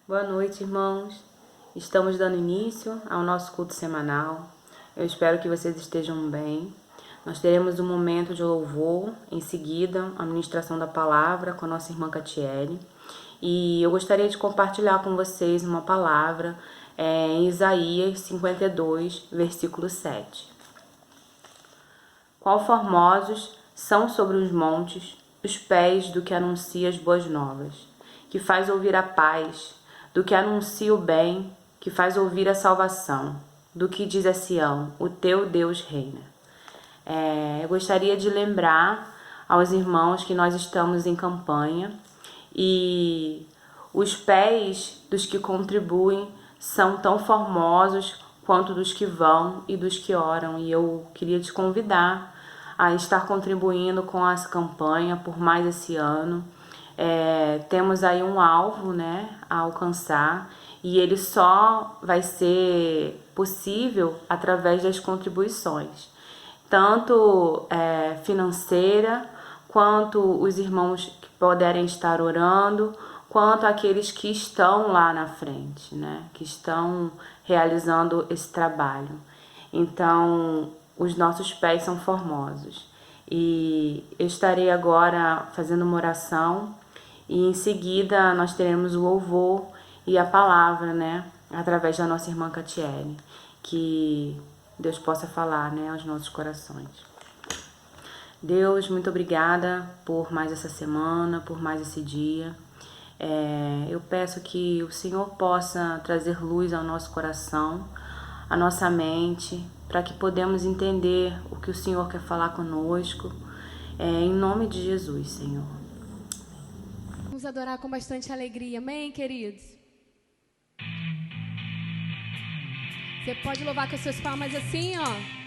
Boa noite, irmãos. Estamos dando início ao nosso culto semanal. Eu espero que vocês estejam bem. Nós teremos um momento de louvor, em seguida a ministração da palavra com a nossa irmã Catiele. E eu gostaria de compartilhar com vocês uma palavra em Isaías 52, versículo 7. Qual formosos são sobre os montes os pés do que anuncia as boas novas, que faz ouvir a paz, do que anuncia o bem, que faz ouvir a salvação, do que diz a Sião, o teu Deus reina. Eu gostaria de lembrar aos irmãos que nós estamos em campanha e os pés dos que contribuem são tão formosos quanto dos que vão e dos que oram. E eu queria te convidar a estar contribuindo com essa campanha por mais esse ano. Temos aí um alvo, a alcançar, e ele só vai ser possível através das contribuições, tanto financeira, quanto os irmãos que puderem estar orando, quanto aqueles que estão lá na frente, que estão realizando esse trabalho. Então, os nossos pés são formosos. E eu estarei agora fazendo uma oração e em seguida nós teremos o louvor e a palavra, através da nossa irmã Catiele. Que Deus possa falar, aos nossos corações. Deus, muito obrigada por mais essa semana, por mais esse dia. Eu peço que o Senhor possa trazer luz ao nosso coração, à nossa mente, para que podemos entender o que o Senhor quer falar conosco. Em nome de Jesus, Senhor. Vamos adorar com bastante alegria, amém, queridos? Você pode louvar com as suas palmas assim, ó.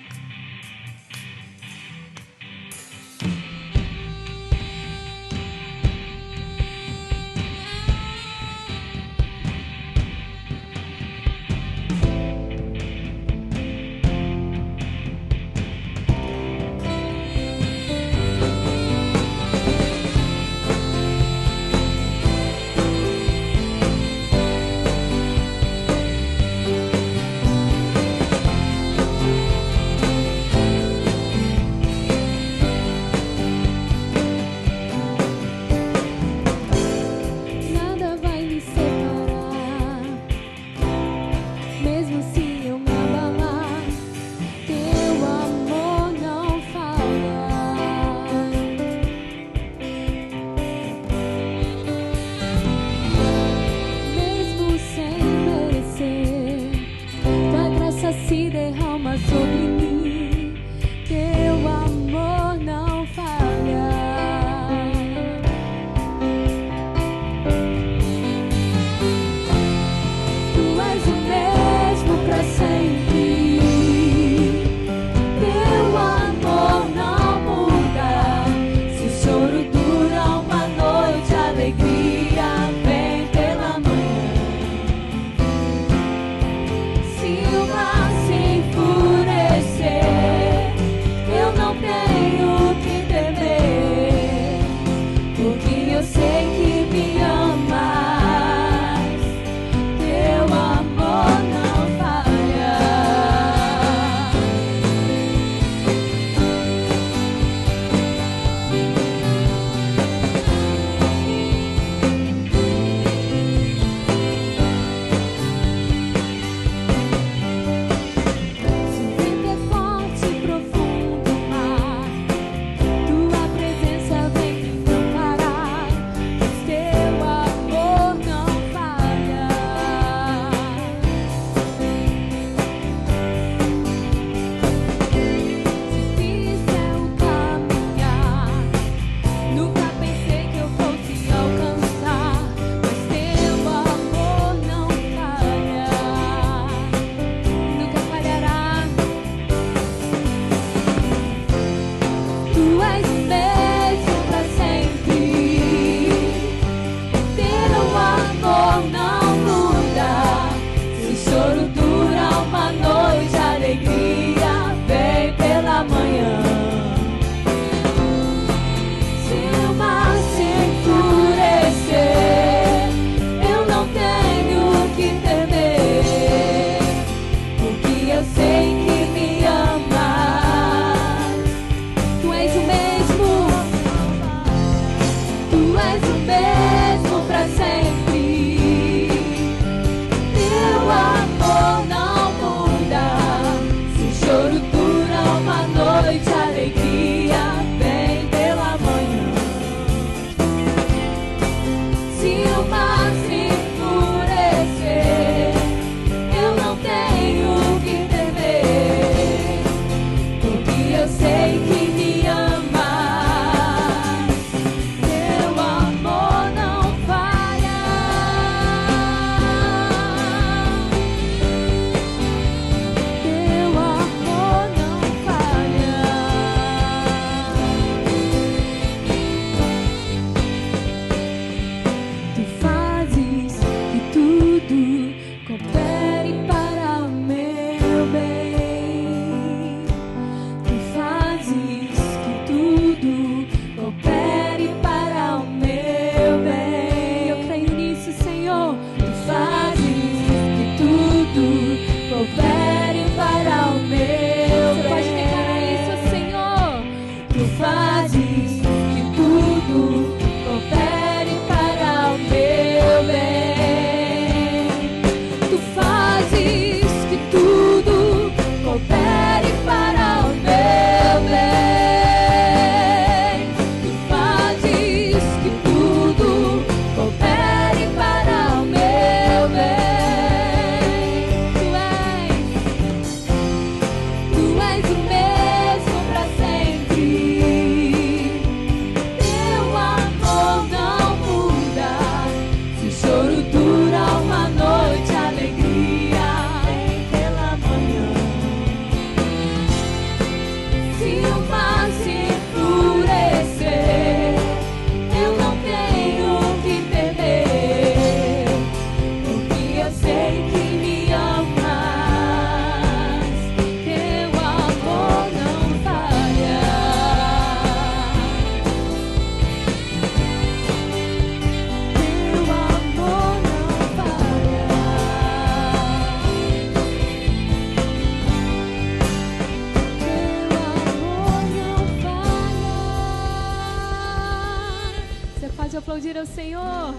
aplaudir ao Senhor?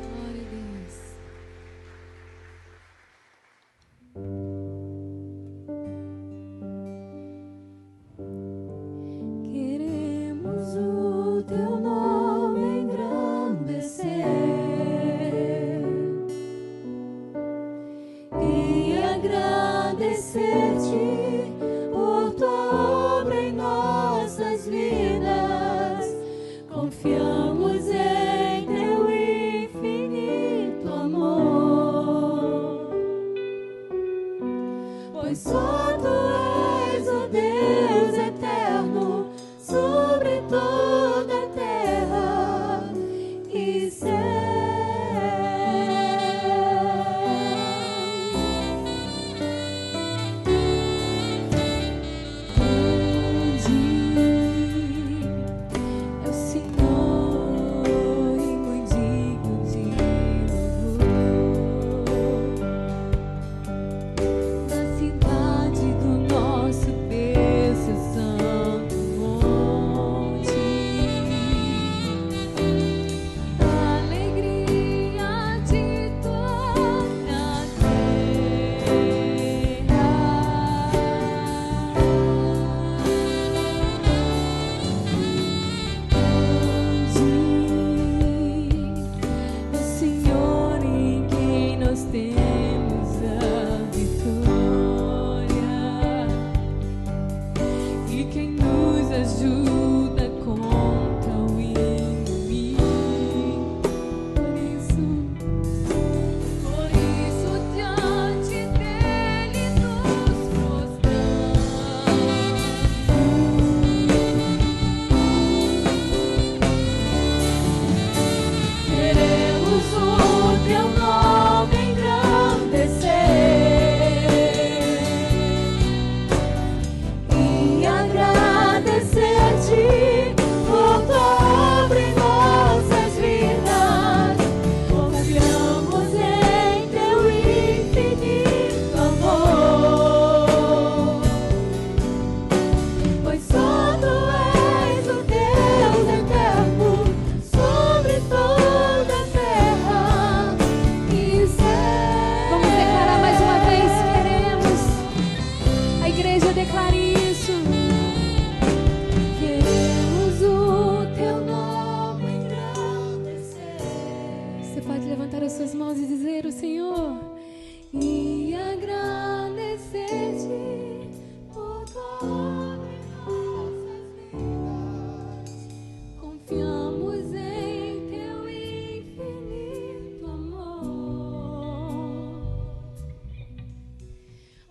Glória a Deus. Queremos o teu nome engrandecer e agradecer-te por tua obra em nossas vidas. Confiamos em teu infinito amor, pois só tu és o Deus eterno sobre toda a terra e céu.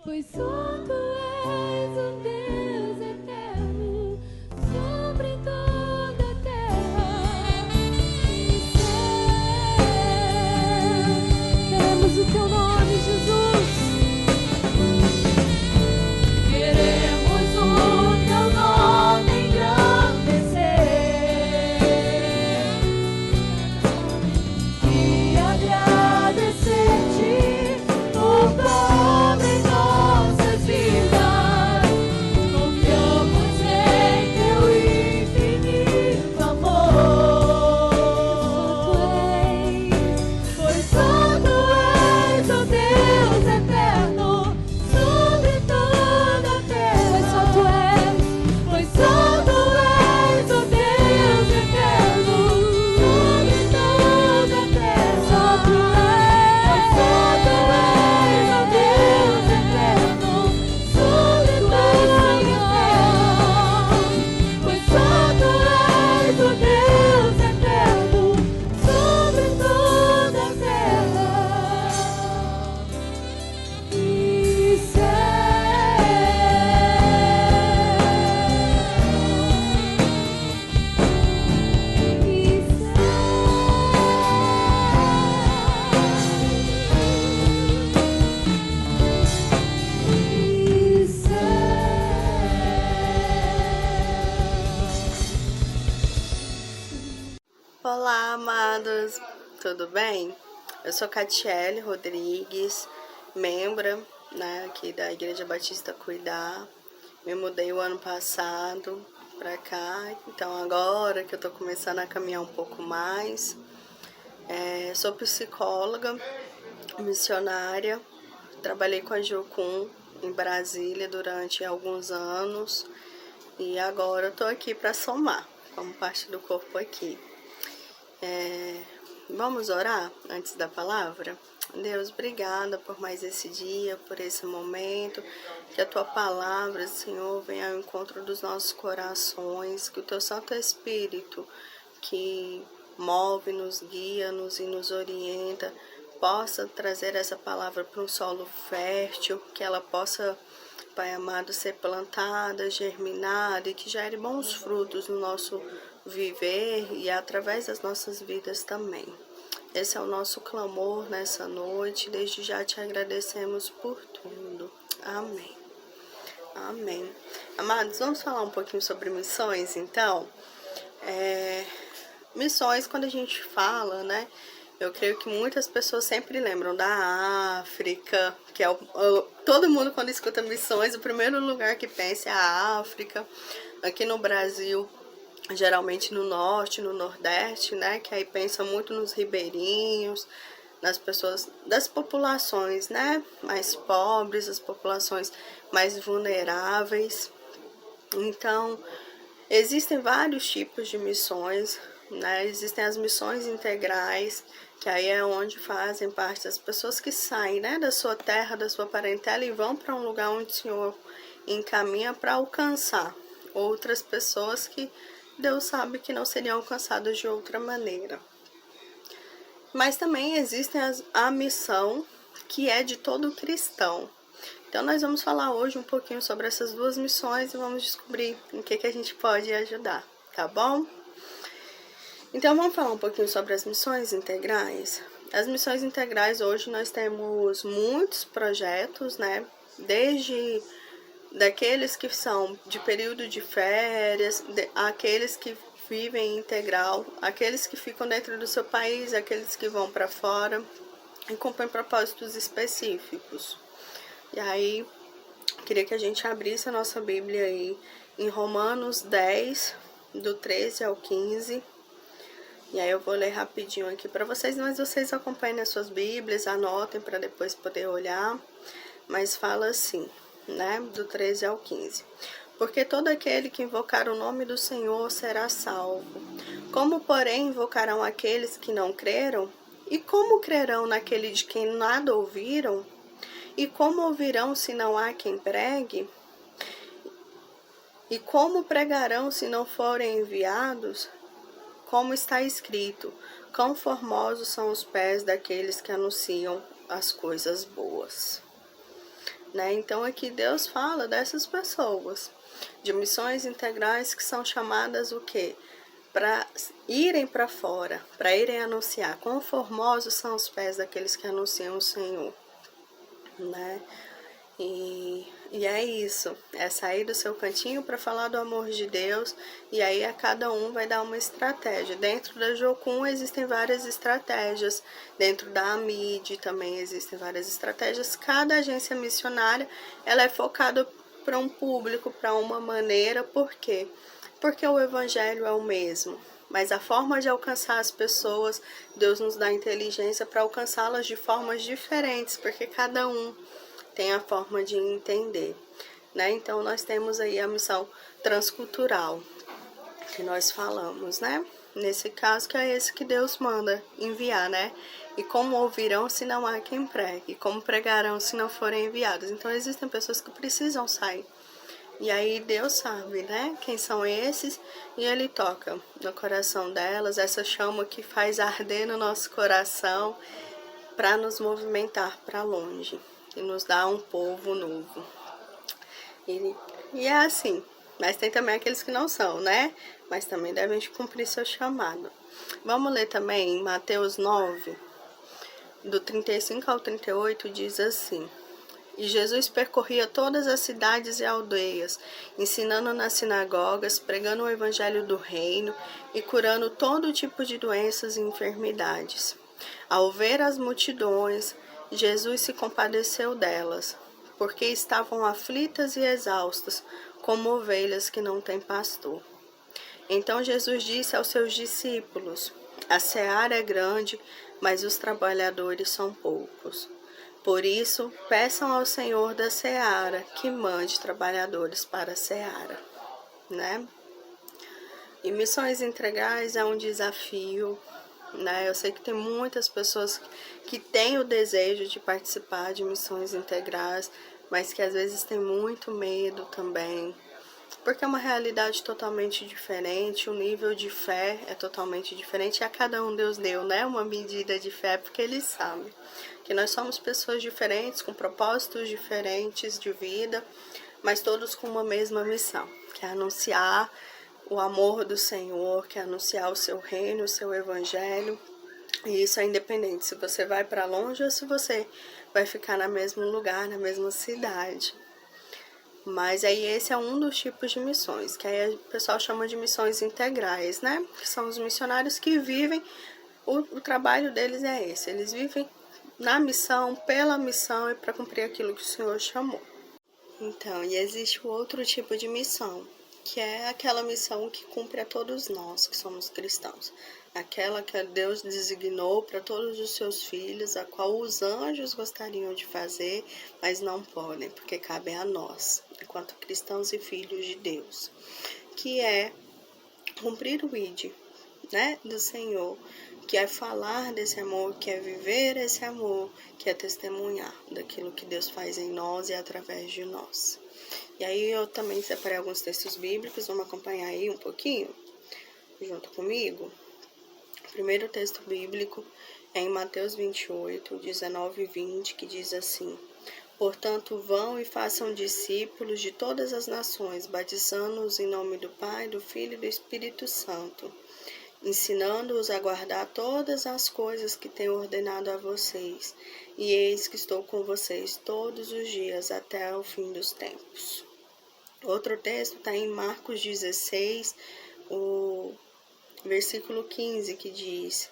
Pois só tu és o Deus eterno sobre toda a terra e céu. Queremos o teu nome, Jesus. Queremos o teu nome engrandecer e agradecer-te por toda em nossas vidas. Confiamos em teu infinito amor, pois só tu és o Deus eterno sobre toda a terra. Pois só tu és o Deus eterno sobre toda a terra. Só tu és o Deus eterno sobre toda a terra. Pois só tu és o Deus eterno sobre toda a terra e Olá, amados, tudo bem? Eu sou Catiele Rodrigues, membra, aqui da Igreja Batista Cuidar. Me mudei o ano passado para cá, então agora que eu tô começando a caminhar um pouco mais. Sou psicóloga, missionária, trabalhei com a Jocum em Brasília durante alguns anos e agora eu tô aqui para somar como parte do corpo aqui. Vamos orar antes da palavra? Deus, obrigada por mais esse dia, por esse momento, que a Tua palavra, Senhor, venha ao encontro dos nossos corações, que o Teu Santo Espírito, que move-nos, guia-nos e nos orienta, possa trazer essa palavra para um solo fértil, que ela possa, Pai amado, ser plantada, germinada e que gere bons frutos no nosso viver e através das nossas vidas também. Esse é o nosso clamor nessa noite. Desde já te agradecemos por tudo. Amém. Amém. Amados, vamos falar um pouquinho sobre missões, então? Missões, quando a gente fala, né? Eu creio que muitas pessoas sempre lembram da África, que é todo mundo quando escuta missões, o primeiro lugar que pensa é a África. Aqui no Brasil, geralmente no norte, no nordeste, né, que aí pensa muito nos ribeirinhos, nas pessoas, das populações, né, mais pobres, as populações mais vulneráveis. Então, existem vários tipos de missões, né, existem as missões integrais, que aí é onde fazem parte as pessoas que saem, né, da sua terra, da sua parentela e vão para um lugar onde o Senhor encaminha para alcançar outras pessoas que Deus sabe que não seriam alcançadas de outra maneira. Mas também existe a missão que é de todo cristão. Então nós vamos falar hoje um pouquinho sobre essas duas missões e vamos descobrir em que a gente pode ajudar, tá bom? Então vamos falar um pouquinho sobre as missões integrais. As missões integrais hoje nós temos muitos projetos, né? Desde daqueles que são de período de férias, aqueles que vivem integral, aqueles que ficam dentro do seu país, aqueles que vão para fora e cumprem propósitos específicos. E aí, queria que a gente abrisse a nossa Bíblia aí em Romanos 10, do 13 ao 15. E aí eu vou ler rapidinho aqui para vocês, mas vocês acompanhem nas suas Bíblias, anotem para depois poder olhar. Mas fala assim, né, do 13 ao 15. Porque todo aquele que invocar o nome do Senhor será salvo. Como, porém, invocarão aqueles que não creram? E como crerão naquele de quem nada ouviram? E como ouvirão se não há quem pregue? E como pregarão se não forem enviados? Como está escrito, quão formosos são os pés daqueles que anunciam as coisas boas. Né? Então aqui Deus fala dessas pessoas, de missões integrais que são chamadas o quê? Para irem para fora, para irem anunciar. Quão formosos são os pés daqueles que anunciam o Senhor. Né? E é isso, é sair do seu cantinho para falar do amor de Deus, e aí a cada um vai dar uma estratégia. Dentro da Jocum existem várias estratégias, dentro da AMID também existem várias estratégias. Cada agência missionária ela é focada para um público, para uma maneira. Por quê? Porque o evangelho é o mesmo, mas a forma de alcançar as pessoas, Deus nos dá inteligência para alcançá-las de formas diferentes, porque cada um tem a forma de entender, né? Então nós temos aí a missão transcultural que nós falamos, né? Nesse caso que é esse que Deus manda enviar, né? E como ouvirão se não há quem pregue? Como pregarão se não forem enviados? Então existem pessoas que precisam sair. E aí Deus sabe, né? Quem são esses? E Ele toca no coração delas, essa chama que faz arder no nosso coração para nos movimentar para longe. E nos dá um povo novo. E é assim. Mas tem também aqueles que não são, né? Mas também devem cumprir seu chamado. Vamos ler também em Mateus 9, do 35 ao 38, diz assim. E Jesus percorria todas as cidades e aldeias, ensinando nas sinagogas, pregando o evangelho do reino e curando todo tipo de doenças e enfermidades. Ao ver as multidões, Jesus se compadeceu delas, porque estavam aflitas e exaustas, como ovelhas que não têm pastor. Então Jesus disse aos seus discípulos: a seara é grande, mas os trabalhadores são poucos. Por isso, peçam ao Senhor da seara que mande trabalhadores para a seara, né? E missões integrais é um desafio, né? Eu sei que tem muitas pessoas que têm o desejo de participar de missões integrais, mas que às vezes tem muito medo também, porque é uma realidade totalmente diferente, o nível de fé é totalmente diferente, e a cada um Deus deu, né, uma medida de fé, porque Ele sabe que nós somos pessoas diferentes, com propósitos diferentes de vida, mas todos com uma mesma missão, que é anunciar o amor do Senhor, que é anunciar o seu reino, o seu evangelho. E isso é independente se você vai para longe ou se você vai ficar no mesmo lugar, na mesma cidade. Mas aí esse é um dos tipos de missões, que aí o pessoal chama de missões integrais, né? Que são os missionários que vivem, o trabalho deles é esse, eles vivem na missão, pela missão e para cumprir aquilo que o Senhor chamou. Então, e existe o outro tipo de missão, que é aquela missão que cumpre a todos nós que somos cristãos. Aquela que Deus designou para todos os seus filhos, a qual os anjos gostariam de fazer, mas não podem, porque cabe a nós, enquanto cristãos e filhos de Deus, que é cumprir o ID, né, do Senhor, que é falar desse amor, que é viver esse amor, que é testemunhar daquilo que Deus faz em nós e através de nós. E aí eu também separei alguns textos bíblicos, vamos acompanhar aí um pouquinho, junto comigo. O primeiro texto bíblico é em Mateus 28, 19 e 20, que diz assim: portanto, vão e façam discípulos de todas as nações, batizando-os em nome do Pai, do Filho e do Espírito Santo, ensinando-os a guardar todas as coisas que tenho ordenado a vocês, e eis que estou com vocês todos os dias até o fim dos tempos. Outro texto está em Marcos 16, o versículo 15, que diz: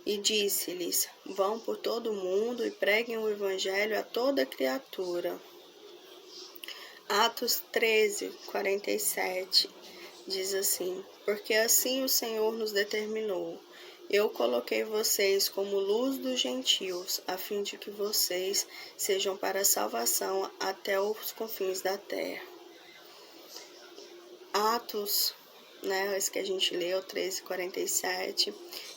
e disse-lhes, vão por todo o mundo e preguem o evangelho a toda criatura. Atos 13, 47, diz assim: porque assim o Senhor nos determinou. Eu coloquei vocês como luz dos gentios, a fim de que vocês sejam para a salvação até os confins da terra. Atos, né, esse que a gente leu, 13:47,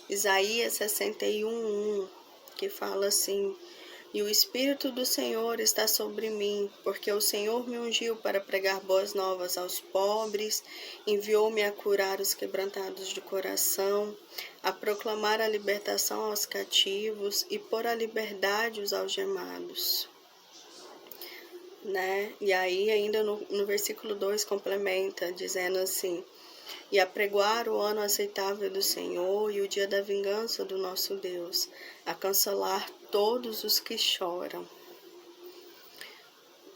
Isaías 61:1, que fala assim: e o Espírito do Senhor está sobre mim, porque o Senhor me ungiu para pregar boas novas aos pobres, enviou-me a curar os quebrantados de coração, a proclamar a libertação aos cativos e pôr a liberdade os algemados. Né? E aí ainda no versículo 2 complementa, dizendo assim: e apregoar o ano aceitável do Senhor e o dia da vingança do nosso Deus, a cancelar todos os que choram.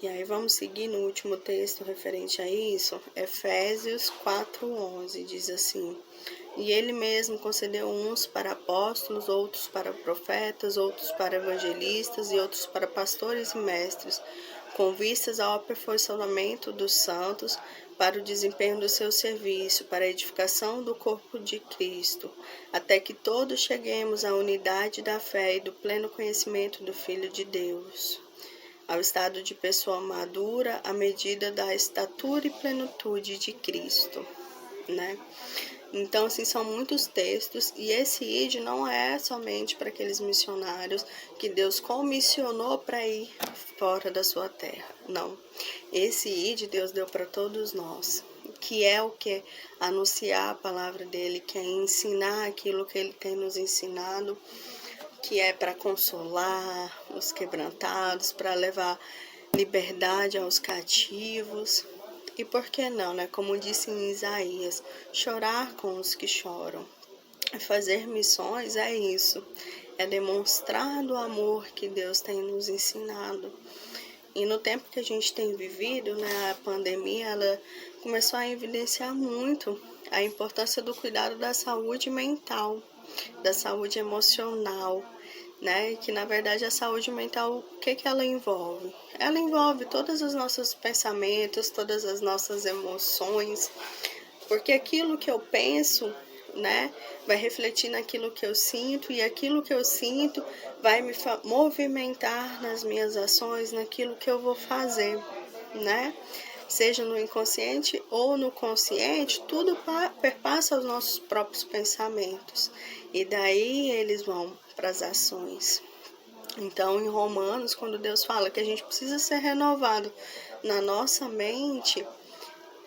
E aí vamos seguir no último texto referente a isso, Efésios 4:11, diz assim: e ele mesmo concedeu uns para apóstolos, outros para profetas, outros para evangelistas e outros para pastores e mestres, com vistas ao aperfeiçoamento dos santos, para o desempenho do seu serviço, para a edificação do corpo de Cristo, até que todos cheguemos à unidade da fé e do pleno conhecimento do Filho de Deus, ao estado de pessoa madura, à medida da estatura e plenitude de Cristo, né? Então, assim, são muitos textos, e esse ID não é somente para aqueles missionários que Deus comissionou para ir fora da sua terra, não. Esse ID Deus deu para todos nós, que é o que? Anunciar a palavra dele, que é ensinar aquilo que ele tem nos ensinado, que é para consolar os quebrantados, para levar liberdade aos cativos. E por que não, né? Como disse em Isaías, chorar com os que choram. Fazer missões é isso, é demonstrar o amor que Deus tem nos ensinado. E no tempo que a gente tem vivido, né, a pandemia, ela começou a evidenciar muito a importância do cuidado da saúde mental, da saúde emocional, né? Que na verdade a saúde mental, o que ela envolve? Ela envolve todos os nossos pensamentos, todas as nossas emoções, Porque aquilo que eu penso, né, vai refletir naquilo que eu sinto, e aquilo que eu sinto vai me movimentar nas minhas ações, naquilo que eu vou fazer, né? Seja no inconsciente ou no consciente, tudo perpassa os nossos próprios pensamentos. E daí eles vão para as ações. Então, em Romanos, quando Deus fala que a gente precisa ser renovado na nossa mente,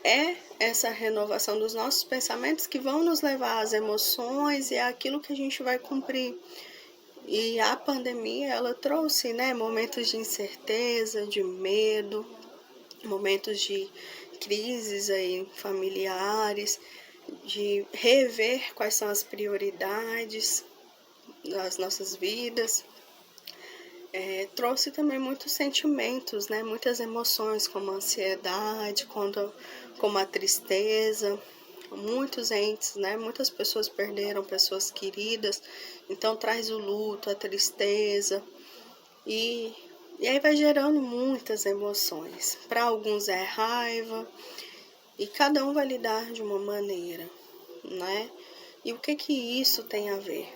é essa renovação dos nossos pensamentos que vão nos levar às emoções e é aquilo que a gente vai cumprir. E a pandemia, ela trouxe, né, momentos de incerteza, de medo, momentos de crises aí familiares, de rever quais são as prioridades das nossas vidas. Trouxe também muitos sentimentos, né? Muitas emoções, como a ansiedade, como a tristeza. Muitos entes, né? Muitas pessoas perderam pessoas queridas, então traz o luto, a tristeza, e aí vai gerando muitas emoções. Para alguns é raiva, e cada um vai lidar de uma maneira, né? E o que isso tem a ver?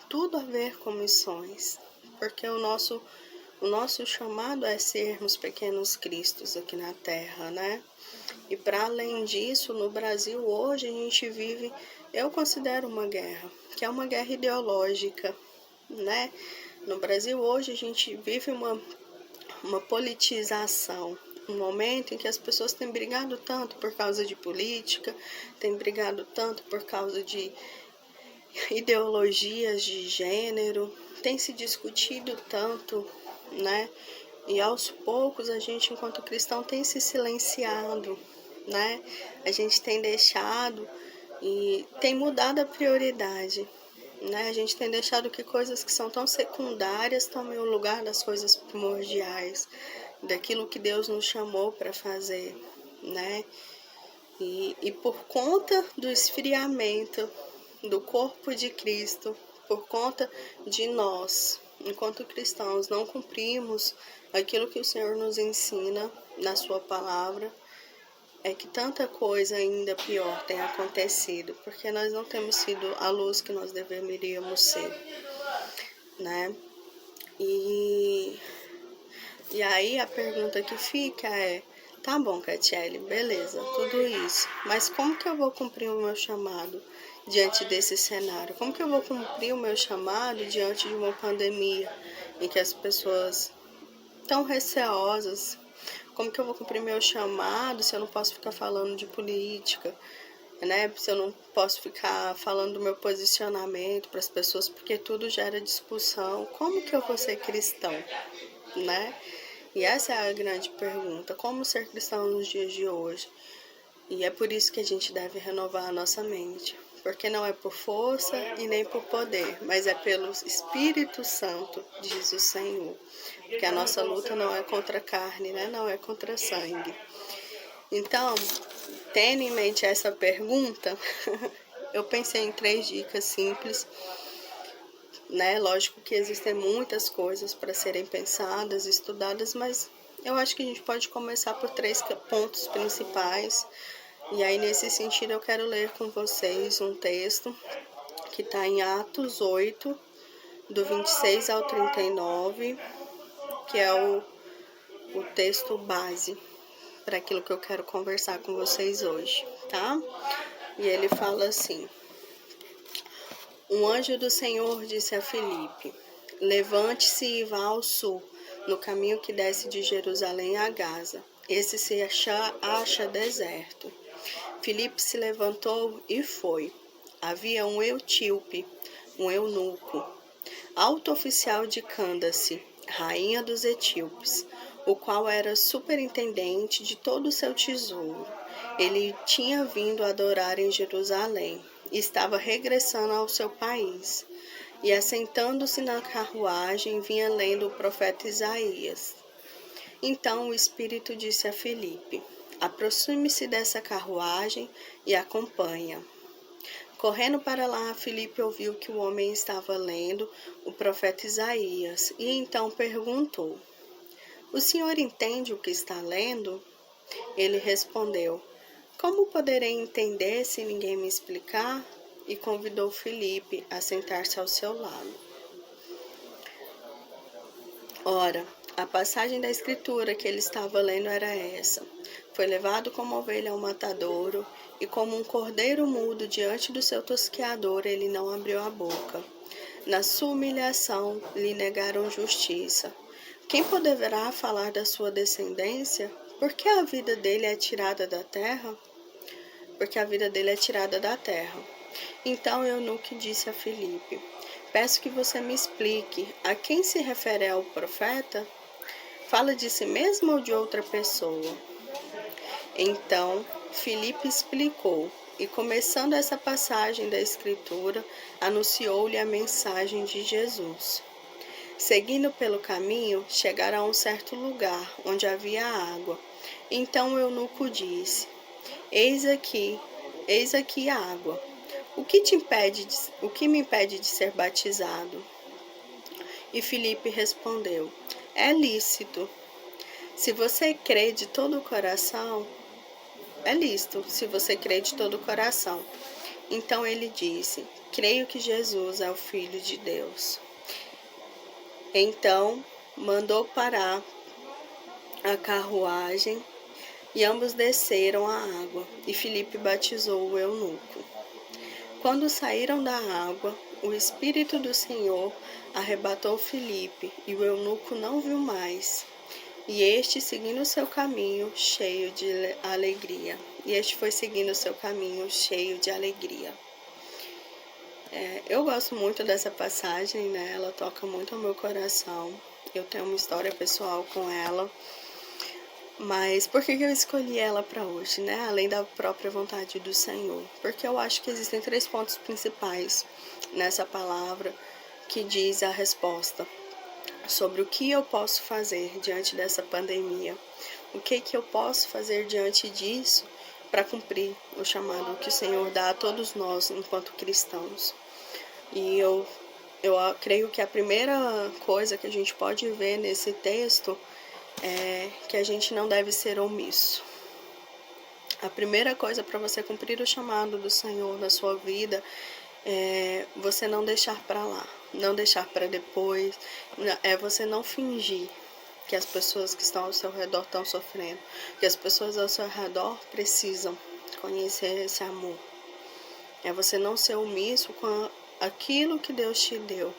Tudo a ver com missões, porque o nosso chamado é sermos pequenos cristos aqui na Terra, né? E para além disso, no Brasil hoje a gente vive, eu considero uma guerra, que é uma guerra ideológica, né? No Brasil hoje a gente vive uma politização, um momento em que as pessoas têm brigado tanto por causa de política, têm brigado tanto por causa de ideologias de gênero, tem se discutido tanto, né? E aos poucos a gente, enquanto cristão, tem se silenciado, né? A gente tem deixado e tem mudado a prioridade, né? A gente tem deixado que coisas que são tão secundárias tomem o lugar das coisas primordiais, daquilo que Deus nos chamou para fazer, né? E por conta do esfriamento do corpo de Cristo, por conta de nós, enquanto cristãos, não cumprimos aquilo que o Senhor nos ensina na sua palavra, é que tanta coisa ainda pior tem acontecido, porque nós não temos sido a luz que nós deveríamos ser, né? E aí a pergunta que fica é: tá bom, Catiele, beleza, tudo isso, mas como que eu vou cumprir o meu chamado diante desse cenário? Como que eu vou cumprir o meu chamado diante de uma pandemia em que as pessoas estão receosas? Como que eu vou cumprir meu chamado se eu não posso ficar falando de política, né? Se eu não posso ficar falando do meu posicionamento para as pessoas, porque tudo gera discussão. Como que eu vou ser cristão, né? E essa é a grande pergunta: como ser cristão nos dias de hoje? E é por isso que a gente deve renovar a nossa mente, porque não é por força e nem por poder, mas é pelo Espírito Santo, diz o Senhor. Porque a nossa luta não é contra a carne, né? Não é contra sangue. Então, tendo em mente essa pergunta, eu pensei em 3 dicas simples, né? Lógico que existem muitas coisas para serem pensadas, estudadas, mas eu acho que a gente pode começar por 3 pontos principais. E aí, nesse sentido, eu quero ler com vocês um texto que está em Atos 8, do 26 ao 39, que é o texto base para aquilo que eu quero conversar com vocês hoje, tá? E ele fala assim: um anjo do Senhor disse a Filipe: levante-se e vá ao sul, no caminho que desce de Jerusalém a Gaza. Esse se acha deserto. Filipe se levantou e foi. Havia um etíope, um eunuco, alto oficial de Cândace, rainha dos etíopes, o qual era superintendente de todo o seu tesouro. Ele tinha vindo adorar em Jerusalém e estava regressando ao seu país. E assentando-se na carruagem, vinha lendo o profeta Isaías. Então o Espírito disse a Filipe: aproxime-se dessa carruagem e acompanha. Correndo para lá, Filipe ouviu que o homem estava lendo o profeta Isaías e então perguntou: o senhor entende o que está lendo? Ele respondeu: Como poderei entender se ninguém me explicar? E convidou Filipe a sentar-se ao seu lado. Ora, a passagem da escritura que ele estava lendo era essa: foi levado como ovelha ao matadouro, e como um cordeiro mudo diante do seu tosqueador, ele não abriu a boca. Na sua humilhação, lhe negaram justiça. Quem poderá falar da sua descendência? Por que a vida dele é tirada da terra? Porque a vida dele é tirada da terra. Então Eunuque disse a Filipe: peço que você me explique, a quem se refere ao profeta? Fala de si mesmo ou de outra pessoa? Então Filipe explicou, e começando essa passagem da Escritura, anunciou-lhe a mensagem de Jesus. Seguindo pelo caminho, chegaram a um certo lugar, onde havia água. Então o eunuco disse: Eis aqui a água. O que me impede de ser batizado? E Filipe respondeu: é lícito. Se você crê de todo o coração, é lícito, se você crê de todo o coração. Então ele disse: creio que Jesus é o Filho de Deus. Então mandou parar a carruagem e ambos desceram à água, e Filipe batizou o eunuco. Quando saíram da água, o Espírito do Senhor arrebatou Filipe, e o eunuco não viu mais. E este seguindo seu caminho cheio de alegria. Eu gosto muito dessa passagem, né? Ela toca muito ao meu coração. Eu tenho uma história pessoal com ela. Mas por que eu escolhi ela para hoje, né? Além da própria vontade do Senhor. Porque eu acho que existem 3 pontos principais nessa palavra que diz a resposta sobre o que eu posso fazer diante dessa pandemia. O que eu posso fazer diante disso para cumprir o chamado que o Senhor dá a todos nós enquanto cristãos. E eu creio que a primeira coisa que a gente pode ver nesse texto é que a gente não deve ser omisso. A primeira coisa para você cumprir o chamado do Senhor na sua vida é você não deixar para lá, não deixar para depois, é você não fingir que as pessoas que estão ao seu redor estão sofrendo, que as pessoas ao seu redor precisam conhecer esse amor. É você não ser omisso com aquilo que Deus te deu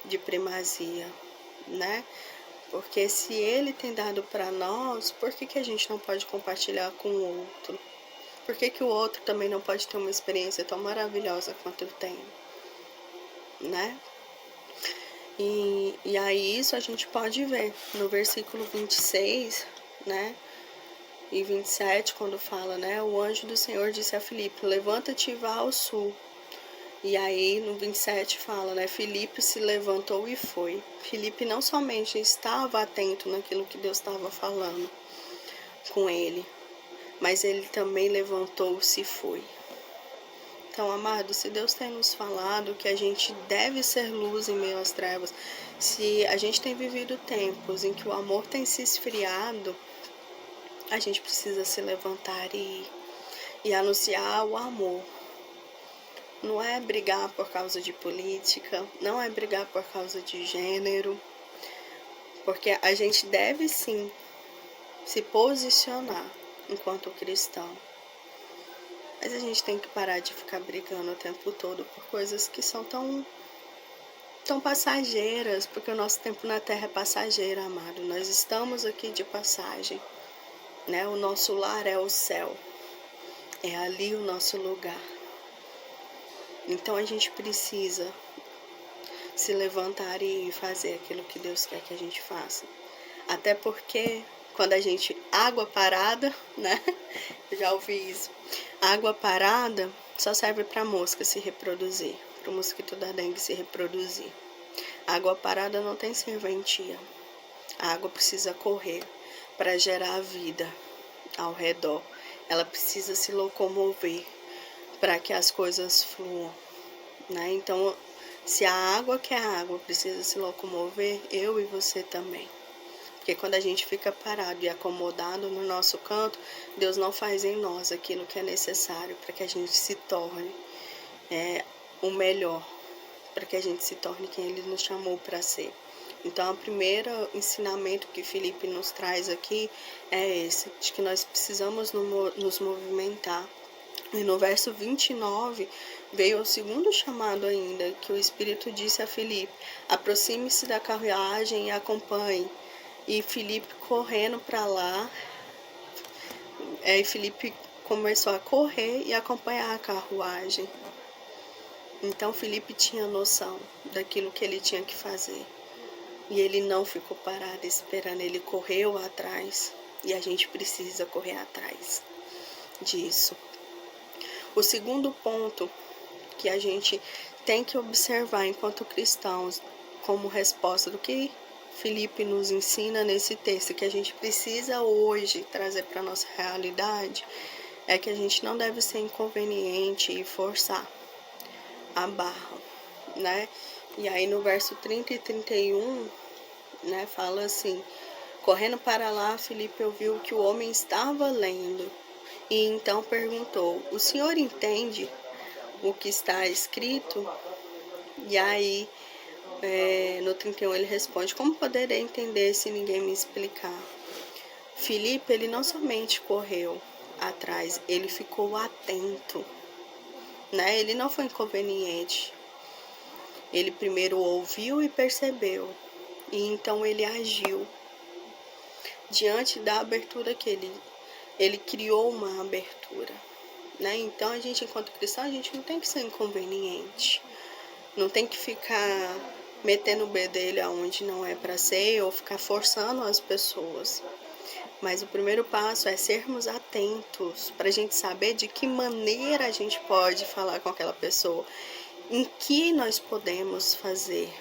de primazia, né? Porque se Ele tem dado para nós, por que a gente não pode compartilhar com o outro? Por que o outro também não pode ter uma experiência tão maravilhosa quanto eu tenho? Né? E aí isso a gente pode ver no versículo 26, né? E 27, quando fala, né? O anjo do Senhor disse a Filipe: levanta-te e vá ao sul. E aí no 27 fala, né? Filipe se levantou e foi. Filipe não somente estava atento naquilo que Deus estava falando com ele, mas ele também levantou-se e foi. Então, amado, se Deus tem nos falado que a gente deve ser luz em meio às trevas, se a gente tem vivido tempos em que o amor tem se esfriado, a gente precisa se levantar e anunciar o amor. Não é brigar por causa de política, não é brigar por causa de gênero, porque a gente deve sim se posicionar enquanto cristão. Mas a gente tem que parar de ficar brigando o tempo todo por coisas que são tão passageiras, porque o nosso tempo na Terra é passageiro, amado. Nós estamos aqui de passagem, né? O nosso lar é o céu, é ali o nosso lugar. Então a gente precisa se levantar e fazer aquilo que Deus quer que a gente faça. Até porque quando a gente... água parada, né? Eu já ouvi isso. Água parada só serve para mosca se reproduzir, para o mosquito da dengue se reproduzir. Água parada não tem serventia. A água precisa correr para gerar vida ao redor. Ela precisa se locomover para que as coisas fluam, né? Então, se a água que é a água precisa se locomover, eu e você também. Porque quando a gente fica parado e acomodado no nosso canto, Deus não faz em nós aquilo que é necessário para que a gente se torne o melhor, para que a gente se torne quem Ele nos chamou para ser. Então, o primeiro ensinamento que Filipe nos traz aqui é esse, de que nós precisamos nos movimentar. E no verso 29, veio o segundo chamado ainda, que o Espírito disse a Filipe: aproxime-se da carruagem e acompanhe. E Filipe correndo para lá, e Filipe começou a correr e acompanhar a carruagem. Então Filipe tinha noção daquilo que ele tinha que fazer. E ele não ficou parado esperando, ele correu atrás. E a gente precisa correr atrás disso. O segundo ponto que a gente tem que observar enquanto cristãos, como resposta do que Filipe nos ensina nesse texto, que a gente precisa hoje trazer para a nossa realidade, é que a gente não deve ser inconveniente e forçar a barra, né? E aí no verso 30 e 31, né, fala assim: correndo para lá, Filipe ouviu que o homem estava lendo, e então perguntou: o senhor entende o que está escrito? E aí no 31 ele responde: como poderei entender se ninguém me explicar? Filipe, ele não somente correu atrás, ele ficou atento, né? Ele não foi inconveniente. Ele primeiro ouviu e percebeu, e então ele agiu. Diante da abertura que ele criou uma abertura, né? Então a gente, enquanto cristão, a gente não tem que ser inconveniente, não tem que ficar metendo o bedelho aonde não é para ser, ou ficar forçando as pessoas. Mas o primeiro passo é sermos atentos, para a gente saber de que maneira a gente pode falar com aquela pessoa, em que nós podemos fazer,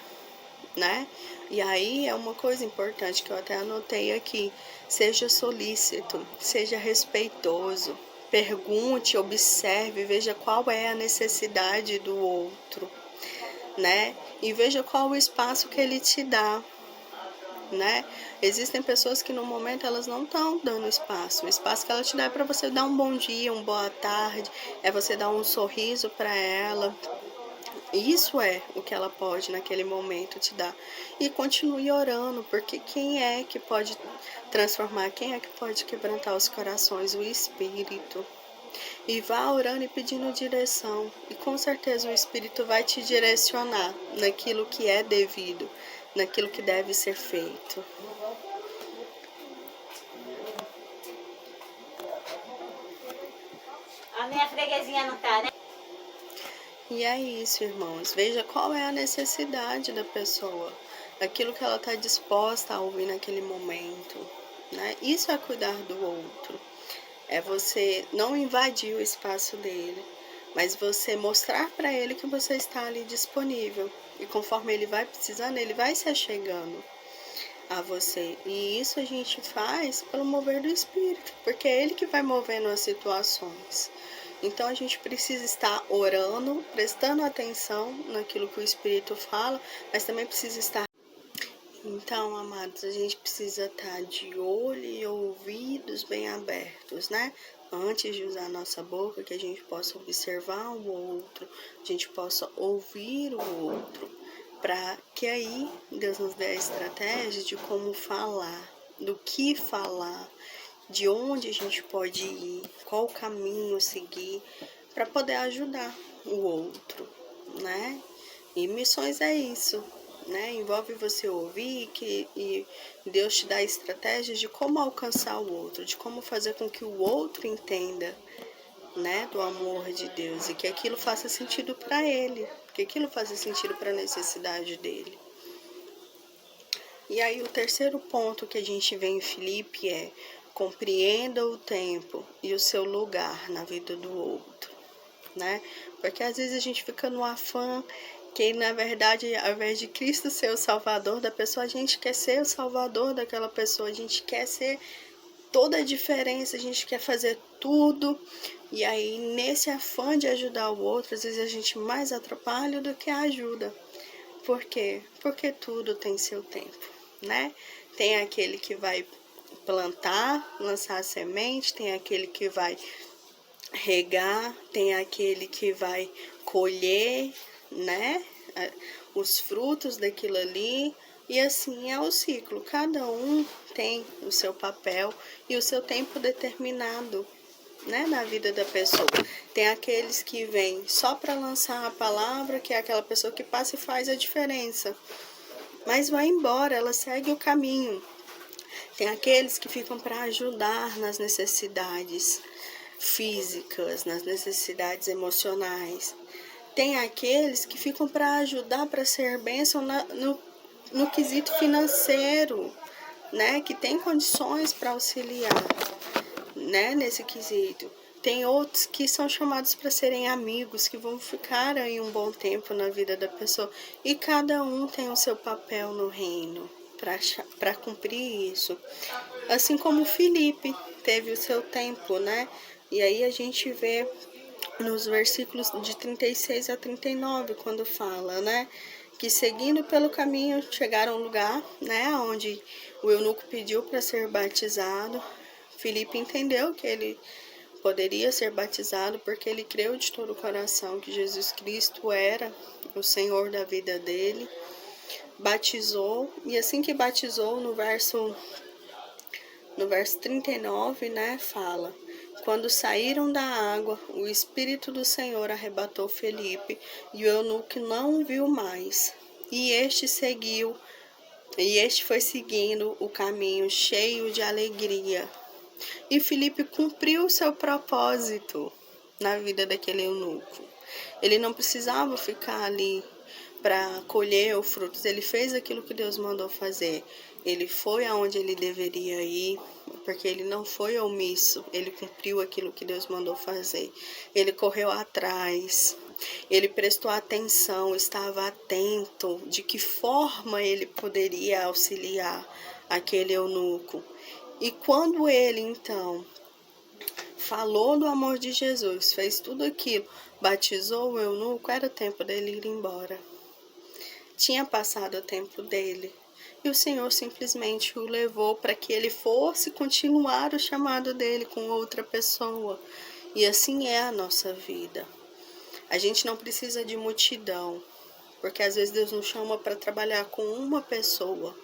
né? E aí é uma coisa importante que eu até anotei aqui: seja solícito, seja respeitoso, pergunte, observe, veja qual é a necessidade do outro, né? E veja qual o espaço que ele te dá, né? Existem pessoas que no momento elas não estão dando espaço. O espaço que ela te dá é para você dar um bom dia, uma boa tarde, é você dar um sorriso para ela. Isso é o que ela pode naquele momento te dar. E continue orando, porque quem é que pode transformar, quem é que pode quebrantar os corações? O Espírito. E vá orando e pedindo direção. E com certeza o Espírito vai te direcionar naquilo que é devido, naquilo que deve ser feito. A minha freguesinha não tá, né? E é isso, irmãos. Veja qual é a necessidade da pessoa, aquilo que ela está disposta a ouvir naquele momento, né? Isso é cuidar do outro. É você não invadir o espaço dele, mas você mostrar para ele que você está ali disponível. E conforme ele vai precisando, ele vai se achegando a você. E isso a gente faz pelo mover do Espírito, porque é ele que vai movendo as situações. Então a gente precisa estar orando, prestando atenção naquilo que o Espírito fala, mas também precisa estar. Então, amados, a gente precisa estar de olho e ouvidos bem abertos, né? Antes de usar a nossa boca, que a gente possa observar o outro, a gente possa ouvir o outro, para que aí Deus nos dê a estratégia de como falar, do que falar, de onde a gente pode ir, qual o caminho seguir, para poder ajudar o outro, né? E missões é isso, né? Envolve você ouvir e Deus te dá estratégias de como alcançar o outro, de como fazer com que o outro entenda, né, do amor de Deus, e que aquilo faça sentido para ele, que aquilo faça sentido para a necessidade dele. E aí o terceiro ponto que a gente vê em Filipe é: compreenda o tempo e o seu lugar na vida do outro, né? Porque às vezes a gente fica no afã que, na verdade, ao invés de Cristo ser o salvador da pessoa, a gente quer ser o salvador daquela pessoa, a gente quer ser toda a diferença, a gente quer fazer tudo. E aí, nesse afã de ajudar o outro, às vezes a gente mais atrapalha do que ajuda. Por quê? Porque tudo tem seu tempo, né? Tem aquele que vai plantar, lançar a semente, tem aquele que vai regar, tem aquele que vai colher, né, os frutos daquilo ali, e assim é o ciclo. Cada um tem o seu papel e o seu tempo determinado, né, na vida da pessoa. Tem aqueles que vêm só para lançar a palavra, que é aquela pessoa que passa e faz a diferença, mas vai embora, ela segue o caminho. Tem aqueles que ficam para ajudar nas necessidades físicas, nas necessidades emocionais. Tem aqueles que ficam para ajudar, para ser bênção no quesito financeiro, né? Que tem condições para auxiliar, né? Nesse quesito. Tem outros que são chamados para serem amigos, que vão ficar aí um bom tempo na vida da pessoa. E cada um tem o seu papel no reino para cumprir isso. Assim como Filipe teve o seu tempo, né? E aí a gente vê nos versículos de 36 a 39, quando fala, né? Que seguindo pelo caminho chegaram a um lugar, né? Onde o eunuco pediu para ser batizado. Filipe entendeu que ele poderia ser batizado porque ele creu de todo o coração que Jesus Cristo era o Senhor da vida dele. Batizou, e assim que batizou, no verso 39, né, fala: quando saíram da água, o Espírito do Senhor arrebatou Felipe, e o eunuco não o viu mais. E este foi seguindo o caminho cheio de alegria. E Felipe cumpriu o seu propósito na vida daquele eunuco. Ele não precisava ficar ali para colher os frutos. Ele fez aquilo que Deus mandou fazer. Ele foi aonde ele deveria ir, porque ele não foi omisso. Ele cumpriu aquilo que Deus mandou fazer. Ele correu atrás. Ele prestou atenção, estava atento de que forma ele poderia auxiliar aquele eunuco. E quando ele, então, falou do amor de Jesus, fez tudo aquilo, batizou o eunuco, era o tempo dele ir embora. Tinha passado o tempo dele. E o Senhor simplesmente o levou para que ele fosse continuar o chamado dele com outra pessoa. E assim é a nossa vida. A gente não precisa de multidão, porque às vezes Deus nos chama para trabalhar com uma pessoa,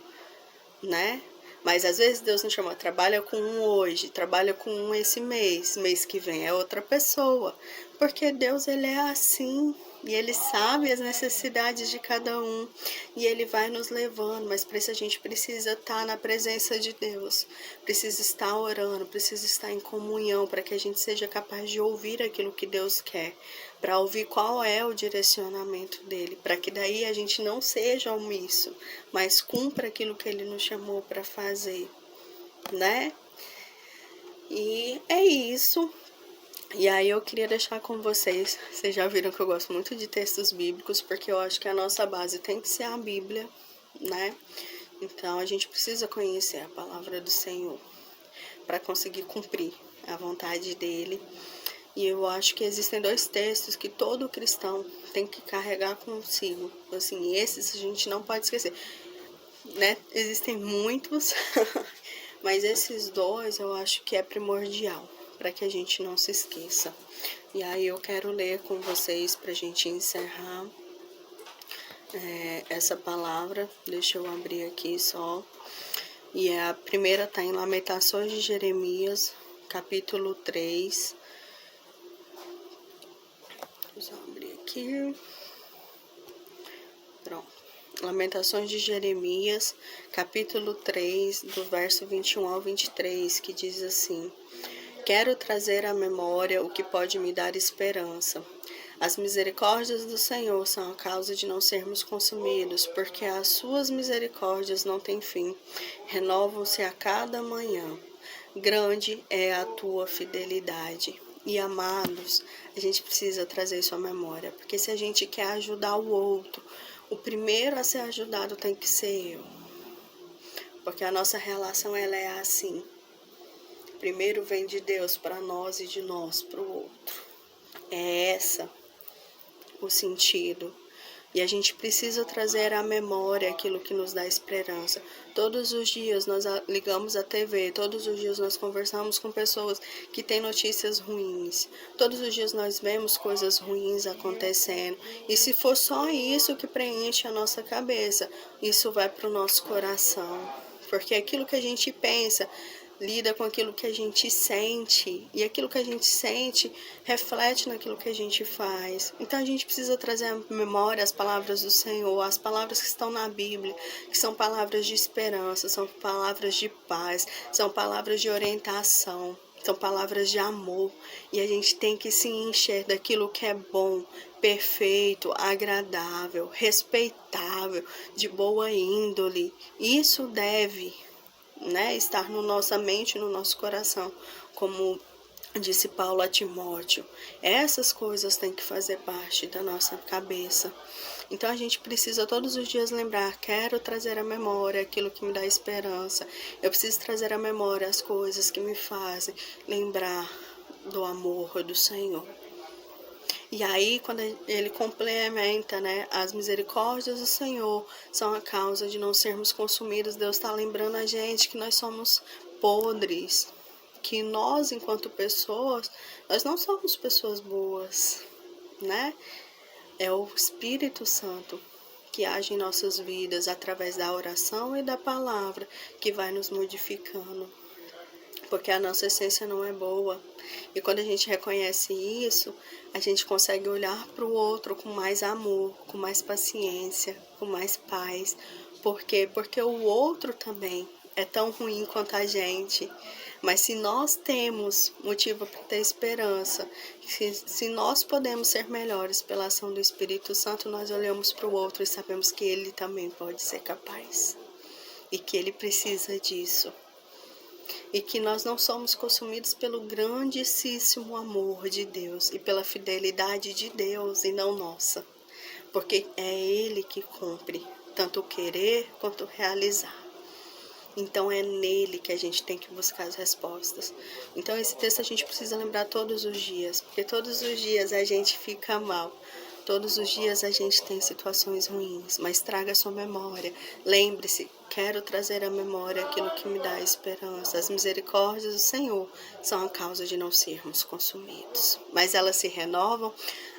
né? Mas às vezes Deus nos chama, trabalha com um hoje, trabalha com um esse mês que vem é outra pessoa. Porque Deus, ele é assim, e ele sabe as necessidades de cada um, e ele vai nos levando, mas para isso a gente precisa estar na presença de Deus, precisa estar orando, precisa estar em comunhão, para que a gente seja capaz de ouvir aquilo que Deus quer, para ouvir qual é o direcionamento dele, para que daí a gente não seja omisso, mas cumpra aquilo que ele nos chamou para fazer, né? E é isso. E aí eu queria deixar com vocês já viram que eu gosto muito de textos bíblicos, porque eu acho que a nossa base tem que ser a Bíblia, né? Então a gente precisa conhecer a palavra do Senhor para conseguir cumprir a vontade dele. E eu acho que existem 2 textos que todo cristão tem que carregar consigo. Assim, esses a gente não pode esquecer, né? Existem muitos, mas esses 2 eu acho que é primordial, para que a gente não se esqueça. E aí eu quero ler com vocês para a gente encerrar essa palavra. Deixa eu abrir aqui só. E a primeira está em Lamentações de Jeremias, capítulo 3. Deixa eu abrir aqui. Pronto. Lamentações de Jeremias, capítulo 3, do verso 21 ao 23, que diz assim: quero trazer à memória o que pode me dar esperança. As misericórdias do Senhor são a causa de não sermos consumidos, porque as suas misericórdias não têm fim, renovam-se a cada manhã. Grande é a tua fidelidade. E amados, a gente precisa trazer isso à memória, porque se a gente quer ajudar o outro, o primeiro a ser ajudado tem que ser eu. Porque a nossa relação, ela é assim. Primeiro vem de Deus para nós e de nós para o outro. É essa o sentido. E a gente precisa trazer à memória aquilo que nos dá esperança. Todos os dias nós ligamos a TV, todos os dias nós conversamos com pessoas que têm notícias ruins. Todos os dias nós vemos coisas ruins acontecendo. E se for só isso que preenche a nossa cabeça, isso vai para o nosso coração. Porque aquilo que a gente pensa lida com aquilo que a gente sente, e aquilo que a gente sente reflete naquilo que a gente faz. Então a gente precisa trazer à memória as palavras do Senhor, as palavras que estão na Bíblia, que são palavras de esperança, são palavras de paz, são palavras de orientação, são palavras de amor. E a gente tem que se encher daquilo que é bom, perfeito, agradável, respeitável, de boa índole. Isso deve estar na nossa mente, no nosso coração, como disse Paulo a Timóteo. Essas coisas têm que fazer parte da nossa cabeça. Então a gente precisa todos os dias lembrar, quero trazer à memória aquilo que me dá esperança. Eu preciso trazer à memória as coisas que me fazem lembrar do amor do Senhor. E aí, quando ele complementa, as misericórdias do Senhor são a causa de não sermos consumidos. Deus está lembrando a gente que nós somos podres, que nós, enquanto pessoas, nós não somos pessoas boas, É o Espírito Santo que age em nossas vidas através da oração e da palavra que vai nos modificando. Porque a nossa essência não é boa. E quando a gente reconhece isso, a gente consegue olhar para o outro com mais amor, com mais paciência, com mais paz. Por quê? Porque o outro também é tão ruim quanto a gente. Mas se nós temos motivo para ter esperança, se nós podemos ser melhores pela ação do Espírito Santo, nós olhamos para o outro e sabemos que ele também pode ser capaz. E que ele precisa disso. E que nós não somos consumidos pelo grandíssimo amor de Deus e pela fidelidade de Deus e não nossa. Porque é Ele que cumpre, tanto o querer quanto o realizar. Então é nele que a gente tem que buscar as respostas. Então esse texto a gente precisa lembrar todos os dias, porque todos os dias a gente fica mal. Todos os dias a gente tem situações ruins, mas traga a sua memória. Lembre-se, quero trazer à memória aquilo que me dá esperança. As misericórdias do Senhor são a causa de não sermos consumidos. Mas elas se renovam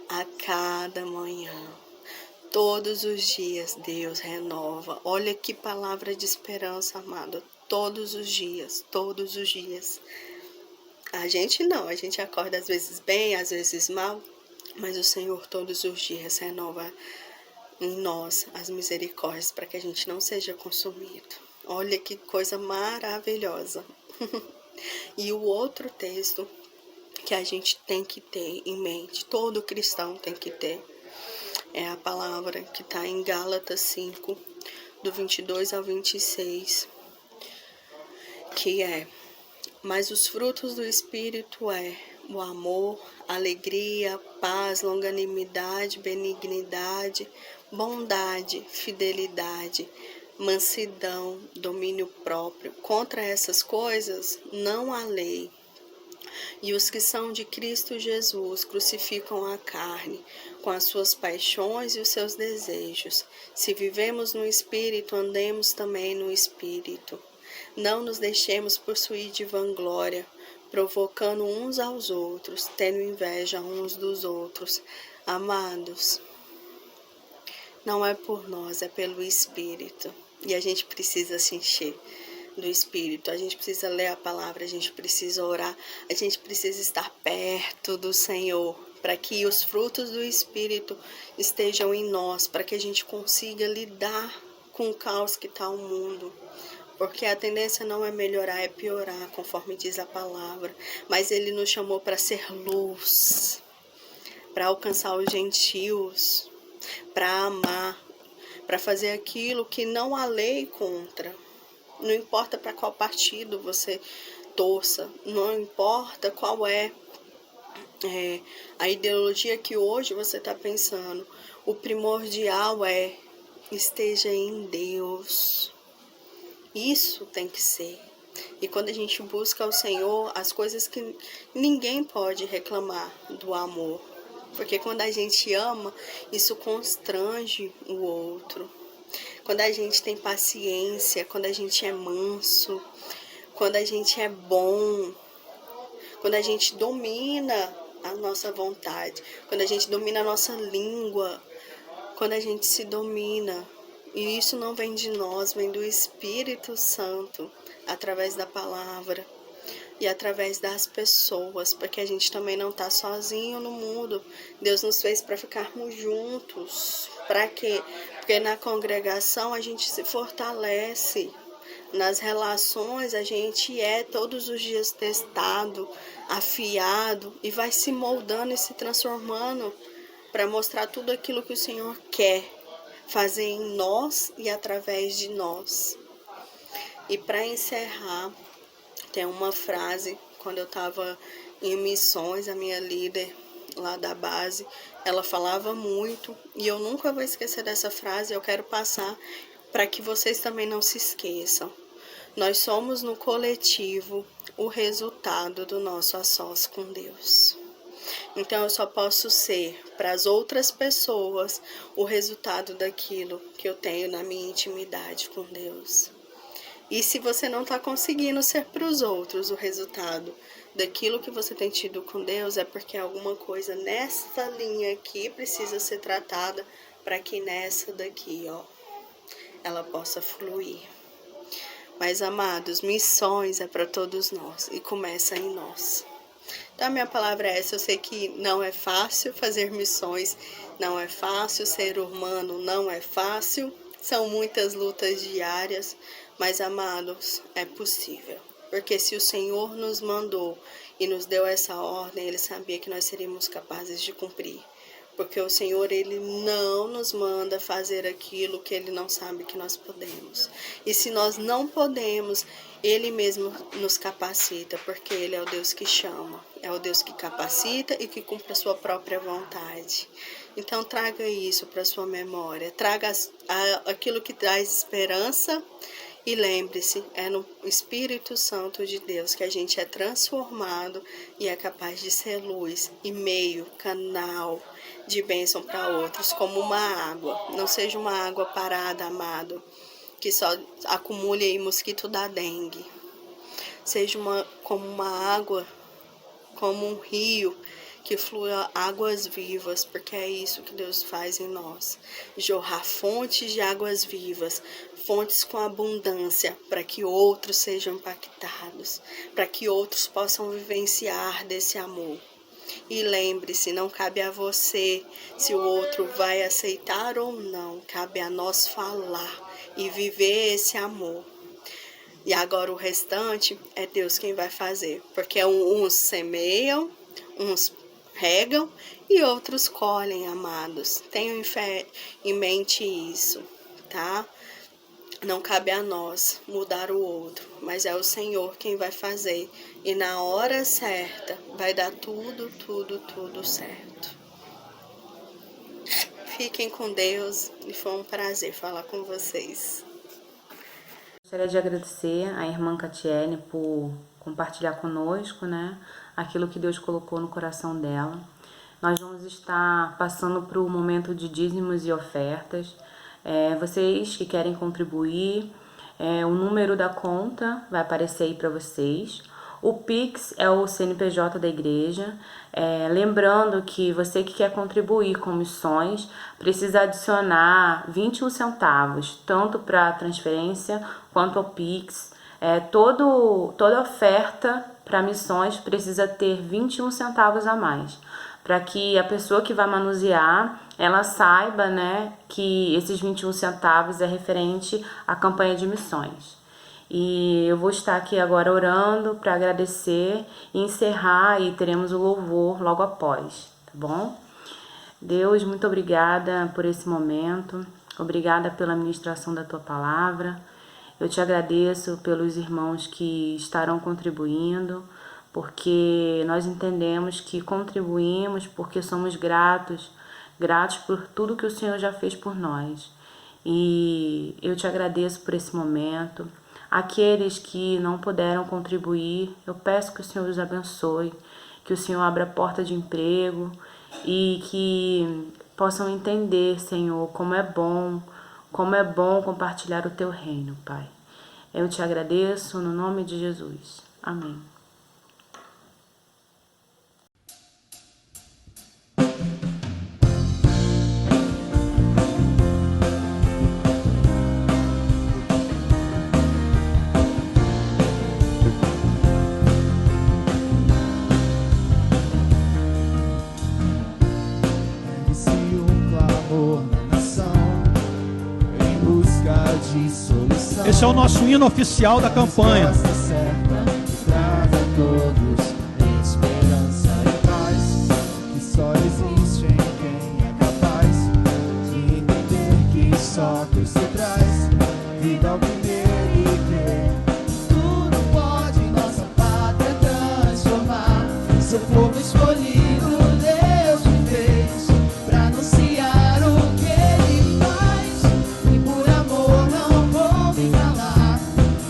a cada manhã. Todos os dias Deus renova. Olha que palavra de esperança, amado. Todos os dias, todos os dias. A gente não, a gente acorda às vezes bem, às vezes mal. Mas o Senhor todos os dias renova em nós as misericórdias para que a gente não seja consumido. Olha que coisa maravilhosa. E o outro texto que a gente tem que ter em mente, todo cristão tem que ter, é a palavra que está em Gálatas 5, do 22 ao 26, que é: mas os frutos do Espírito é o amor, alegria, paz, longanimidade, benignidade, bondade, fidelidade, mansidão, domínio próprio. Contra essas coisas não há lei. E os que são de Cristo Jesus crucificam a carne, com as suas paixões e os seus desejos. Se vivemos no Espírito, andemos também no Espírito. Não nos deixemos possuir de vanglória, provocando uns aos outros, tendo inveja uns dos outros. Amados, não é por nós, é pelo Espírito. E a gente precisa se encher do Espírito. A gente precisa ler a palavra, a gente precisa orar, a gente precisa estar perto do Senhor, para que os frutos do Espírito estejam em nós, para que a gente consiga lidar com o caos que está o mundo. Porque a tendência não é melhorar, é piorar, conforme diz a palavra. Mas Ele nos chamou para ser luz, para alcançar os gentios, para amar, para fazer aquilo que não há lei contra. Não importa para qual partido você torça, não importa qual é a ideologia que hoje você está pensando. O primordial é: esteja em Deus. Isso tem que ser. E quando a gente busca o Senhor, as coisas que ninguém pode reclamar do amor. Porque quando a gente ama, isso constrange o outro. Quando a gente tem paciência, quando a gente é manso, quando a gente é bom, quando a gente domina a nossa vontade, quando a gente domina a nossa língua, quando a gente se domina. E isso não vem de nós, vem do Espírito Santo, através da palavra e através das pessoas, porque a gente também não está sozinho no mundo. Deus nos fez para ficarmos juntos. Para quê? Porque na congregação a gente se fortalece. Nas relações a gente é todos os dias testado, afiado e vai se moldando e se transformando para mostrar tudo aquilo que o Senhor quer fazer em nós e através de nós. E para encerrar, tem uma frase, quando eu estava em missões, a minha líder lá da base, ela falava muito, e eu nunca vou esquecer dessa frase, eu quero passar para que vocês também não se esqueçam. Nós somos no coletivo o resultado do nosso a sós com Deus. Então eu só posso ser para as outras pessoas o resultado daquilo que eu tenho na minha intimidade com Deus. E se você não está conseguindo ser para os outros o resultado daquilo que você tem tido com Deus, é porque alguma coisa nessa linha aqui precisa ser tratada para que nessa daqui, ela possa fluir. Mas, amados, missões é para todos nós e começa em nós. Então, a minha palavra é essa. Eu sei que não é fácil fazer missões, não é fácil ser humano, não é fácil. São muitas lutas diárias, mas, amados, é possível. Porque se o Senhor nos mandou e nos deu essa ordem, Ele sabia que nós seríamos capazes de cumprir. Porque o Senhor, Ele não nos manda fazer aquilo que Ele não sabe que nós podemos. E se nós não podemos, Ele mesmo nos capacita, porque Ele é o Deus que chama, é o Deus que capacita e que cumpre a sua própria vontade. Então traga isso para a sua memória, traga aquilo que traz esperança. E lembre-se, é no Espírito Santo de Deus que a gente é transformado e é capaz de ser luz e meio, canal de bênção para outros, como uma água. Não seja uma água parada, amado, que só acumule aí mosquito da dengue. Seja como uma água, como um rio, que flua águas vivas, porque é isso que Deus faz em nós. Jorrar fontes de águas vivas, fontes com abundância, para que outros sejam impactados, para que outros possam vivenciar desse amor. E lembre-se, não cabe a você se o outro vai aceitar ou não, cabe a nós falar e viver esse amor. E agora o restante é Deus quem vai fazer, porque uns semeiam, uns regam e outros colhem, amados. Tenham em mente isso, tá? Não cabe a nós mudar o outro, mas é o Senhor quem vai fazer. E na hora certa vai dar tudo certo. Fiquem com Deus e foi um prazer falar com vocês. Gostaria de agradecer à irmã Catiele por compartilhar conosco, aquilo que Deus colocou no coração dela. Nós vamos estar passando para o momento de dízimos e ofertas. Vocês que querem contribuir, o número da conta vai aparecer aí para vocês. O Pix é o CNPJ da igreja. Lembrando que você que quer contribuir com missões precisa adicionar 21 centavos, tanto para a transferência quanto ao Pix. Toda oferta para missões precisa ter 21 centavos a mais, para que a pessoa que vai manusear, ela saiba, que esses 21 centavos é referente à campanha de missões. E eu vou estar aqui agora orando para agradecer e encerrar, e teremos o louvor logo após, tá bom? Deus, muito obrigada por esse momento, obrigada pela ministração da Tua Palavra. Eu te agradeço pelos irmãos que estarão contribuindo, porque nós entendemos que contribuímos porque somos gratos por tudo que o Senhor já fez por nós. E eu te agradeço por esse momento. Aqueles que não puderam contribuir, eu peço que o Senhor os abençoe, que o Senhor abra a porta de emprego e que possam entender, Senhor, como é bom compartilhar o Teu reino, Pai. Eu te agradeço no nome de Jesus. Amém. Esse é o nosso hino oficial da campanha. Só Cristo traz vida ao primeiro e crer. Tudo pode nossa pátria transformar. Seu povo escolhido, Deus me fez pra anunciar o que Ele faz. E por amor não vou me calar.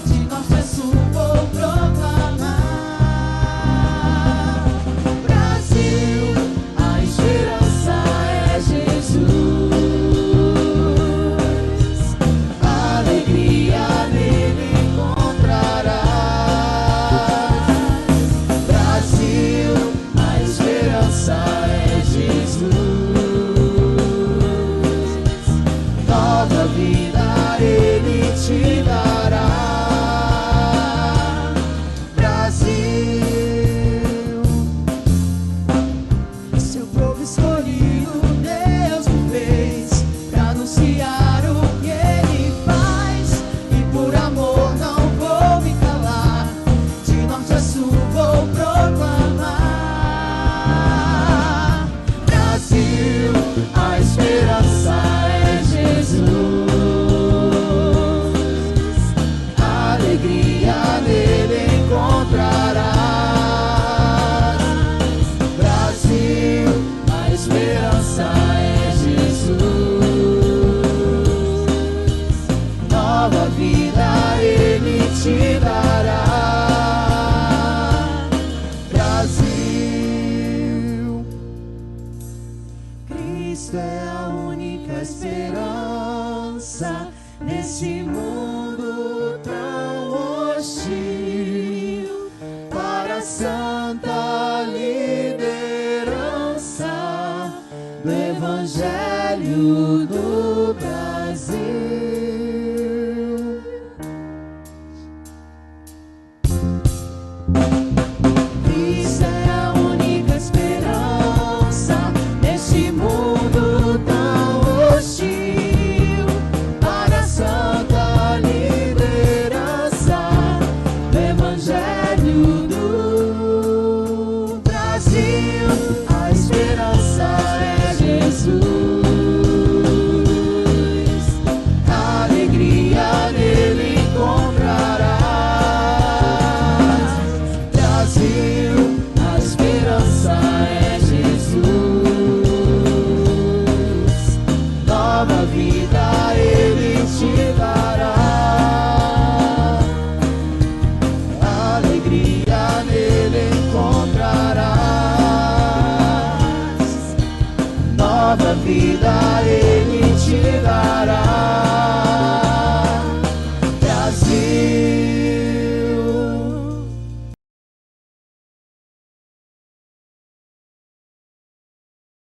De norte a sul vou proclamar. Brasil, a esperança é Jesus. Cristo é a única esperança nesse mundo tão hostil. Para a santa liderança do Evangelho no Brasil. Cristo é a única esperança neste mundo tão hostil. Para a santa liderança do Evangelho do Brasil, a esperança é Jesus. A alegria nele encontrarás. Brasil, a esperança é Jesus. Nova vida ele te dará. Alegria nele encontrarás. Nova vida ele te dará.